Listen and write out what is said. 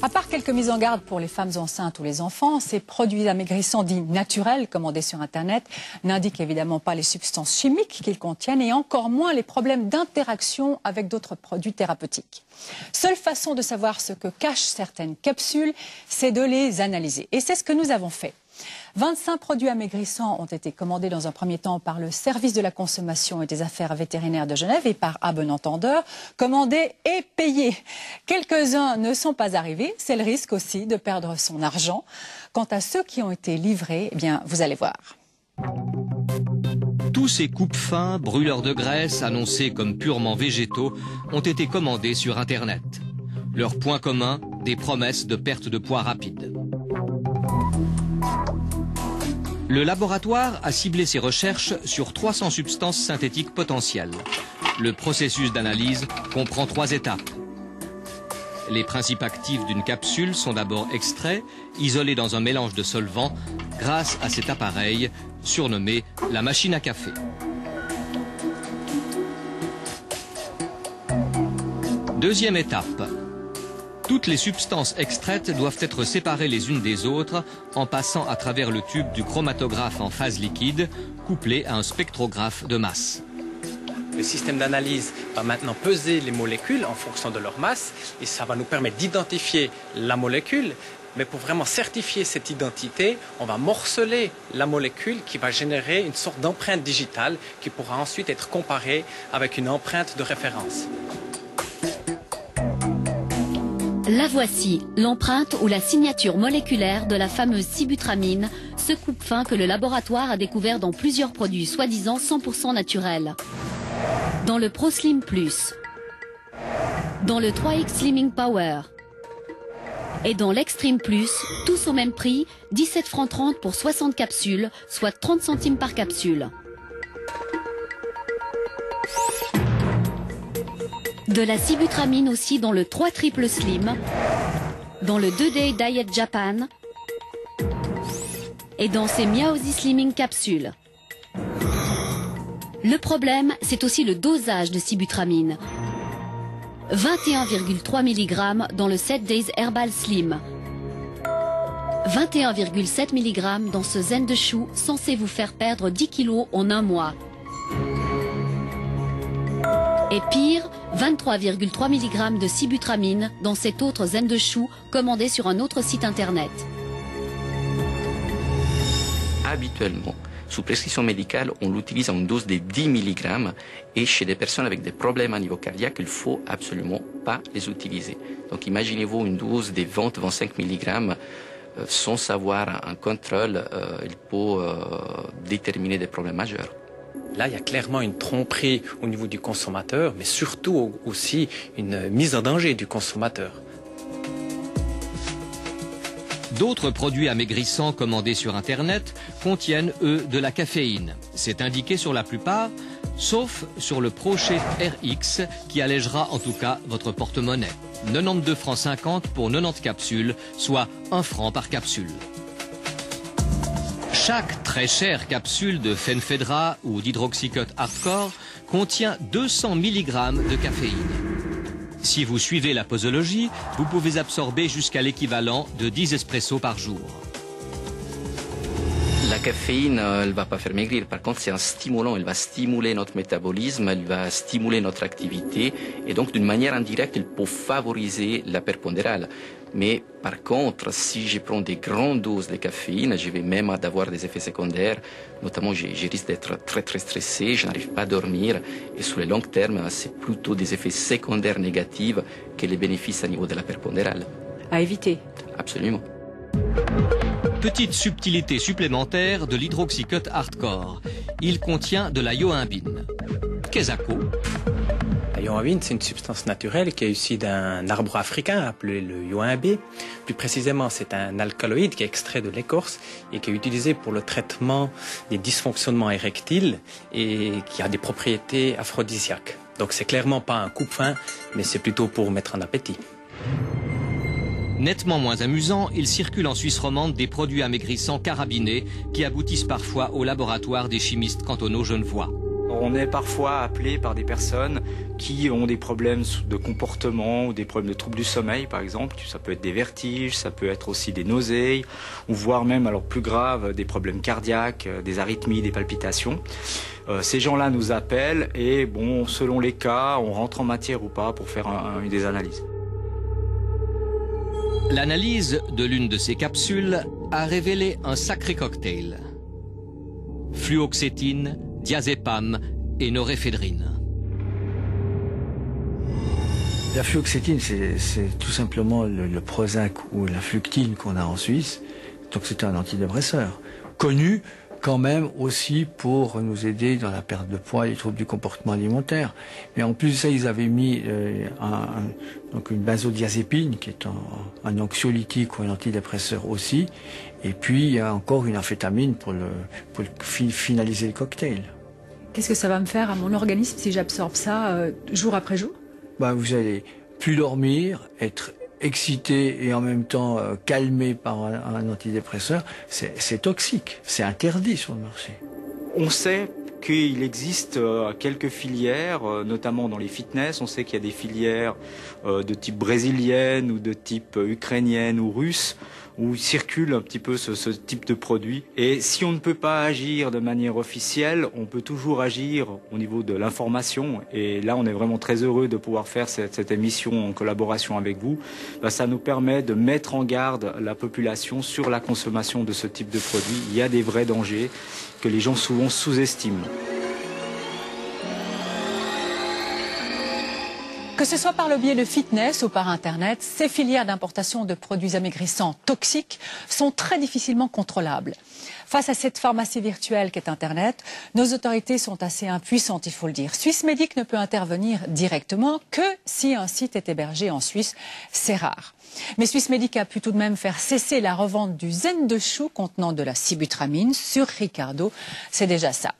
À part quelques mises en garde pour les femmes enceintes ou les enfants, ces produits amaigrissants dits naturels commandés sur Internet n'indiquent évidemment pas les substances chimiques qu'ils contiennent et encore moins les problèmes d'interaction avec d'autres produits thérapeutiques. Seule façon de savoir ce que cachent certaines capsules, c'est de les analyser. Et c'est ce que nous avons fait. 25 produits amaigrissants ont été commandés dans un premier temps par le service de la consommation et des affaires vétérinaires de Genève et par à bon entendeur, commandés et payés. Quelques-uns ne sont pas arrivés, c'est le risque aussi de perdre son argent. Quant à ceux qui ont été livrés, eh bien, vous allez voir. Tous ces coupes-fins, brûleurs de graisse, annoncés comme purement végétaux, ont été commandés sur Internet. Leur point commun, des promesses de perte de poids rapide. Le laboratoire a ciblé ses recherches sur 300 substances synthétiques potentielles. Le processus d'analyse comprend 3 étapes. Les principes actifs d'une capsule sont d'abord extraits, isolés dans un mélange de solvants, grâce à cet appareil surnommé la machine à café. Deuxième étape. Toutes les substances extraites doivent être séparées les unes des autres en passant à travers le tube du chromatographe en phase liquide, couplé à un spectrographe de masse. Le système d'analyse va maintenant peser les molécules en fonction de leur masse et ça va nous permettre d'identifier la molécule. Mais pour vraiment certifier cette identité, on va morceler la molécule qui va générer une sorte d'empreinte digitale qui pourra ensuite être comparée avec une empreinte de référence. La voici, l'empreinte ou la signature moléculaire de la fameuse sibutramine, ce coupe-fin que le laboratoire a découvert dans plusieurs produits soi-disant 100% naturels. Dans le ProSlim Plus, dans le 3X Slimming Power et dans l'Extreme Plus, tous au même prix, 17 francs 30 pour 60 capsules, soit 30 centimes par capsule. De la sibutramine aussi dans le 3 Triple Slim, dans le 2-Day Diet Japan et dans ces Miaosi Slimming capsules. Le problème, c'est aussi le dosage de sibutramine. 21,3 mg dans le 7 Days Herbal Slim. 21,7 mg dans ce zen de chou censé vous faire perdre 10 kg en un mois. Et pire, 23,3 mg de sibutramine dans cet autre zen de chou commandé sur un autre site internet. Habituellement, sous prescription médicale, on l'utilise à une dose de 10 mg et chez des personnes avec des problèmes à niveau cardiaque, il ne faut absolument pas les utiliser. Donc imaginez-vous une dose de 20-25 mg sans savoir un contrôle, il peut déterminer des problèmes majeurs. Là, il y a clairement une tromperie au niveau du consommateur, mais surtout aussi une mise en danger du consommateur. D'autres produits amaigrissants commandés sur Internet contiennent, eux, de la caféine. C'est indiqué sur la plupart, sauf sur le ProShape RX qui allégera en tout cas votre porte-monnaie. 92 francs 50 pour 90 capsules, soit 1 franc par capsule. Chaque très chère capsule de Fenfedra ou d'Hydroxycut Hardcore contient 200 mg de caféine. Si vous suivez la posologie, vous pouvez absorber jusqu'à l'équivalent de 10 espressos par jour. La caféine, elle ne va pas faire maigrir. Par contre, c'est un stimulant. Elle va stimuler notre métabolisme, elle va stimuler notre activité. Et donc, d'une manière indirecte, elle peut favoriser la pondérale. Mais par contre, si je prends des grandes doses de caféine, je vais même avoir des effets secondaires. Notamment, je risque d'être très stressé, je n'arrive pas à dormir. Et sur le long terme, c'est plutôt des effets secondaires négatifs que les bénéfices à niveau de la pondérale. À éviter. Absolument. Petite subtilité supplémentaire de l'Hydroxycut Hardcore. Il contient de la yohimbine. Quesaco. La yohimbine, c'est une substance naturelle qui est issue d'un arbre africain appelé le yohimbé. Plus précisément, c'est un alcaloïde qui est extrait de l'écorce et qui est utilisé pour le traitement des dysfonctionnements érectiles et qui a des propriétés aphrodisiaques. Donc c'est clairement pas un coupe-faim, mais c'est plutôt pour mettre en appétit. Nettement moins amusant, il circule en Suisse romande des produits amaigrissants carabinés qui aboutissent parfois au laboratoire des chimistes cantonaux genevois. On est parfois appelé par des personnes qui ont des problèmes de comportement ou des problèmes de troubles du sommeil, par exemple. Ça peut être des vertiges, ça peut être aussi des nausées, ou voire même, alors plus grave, des problèmes cardiaques, des arythmies, des palpitations. Ces gens-là nous appellent et, bon, selon les cas, on rentre en matière ou pas pour faire des analyses. L'analyse de l'une de ces capsules a révélé un sacré cocktail. Fluoxétine, diazépam et noréphédrine. La fluoxétine, c'est tout simplement le Prozac ou la Fluctine qu'on a en Suisse. Donc c'est un antidépresseur, connu quand même aussi pour nous aider dans la perte de poids et les troubles du comportement alimentaire. Mais en plus de ça, ils avaient mis donc une benzodiazépine, qui est un anxiolytique ou un antidépresseur aussi. Et puis il y a encore une amphétamine pour finaliser le cocktail. Qu'est-ce que ça va me faire à mon organisme si j'absorbe ça jour après jour? Vous allez plus dormir, être excité et en même temps calmé par un antidépresseur. C'est toxique, c'est interdit sur le marché. On sait qu'il existe quelques filières, notamment dans les fitness. On sait qu'il y a des filières de type brésilienne ou de type ukrainienne ou russe, où circule un petit peu ce type de produit. Et si on ne peut pas agir de manière officielle, on peut toujours agir au niveau de l'information. Et là, on est vraiment très heureux de pouvoir faire cette émission en collaboration avec vous. Ça nous permet de mettre en garde la population sur la consommation de ce type de produit. Il y a des vrais dangers que les gens souvent sous-estiment. Que ce soit par le biais de fitness ou par Internet, ces filières d'importation de produits amaigrissants toxiques sont très difficilement contrôlables. Face à cette pharmacie virtuelle qu'est Internet, nos autorités sont assez impuissantes, il faut le dire. Swissmedic ne peut intervenir directement que si un site est hébergé en Suisse. C'est rare. Mais Swissmedic a pu tout de même faire cesser la revente du zen de chou contenant de la sibutramine sur Ricardo. C'est déjà ça.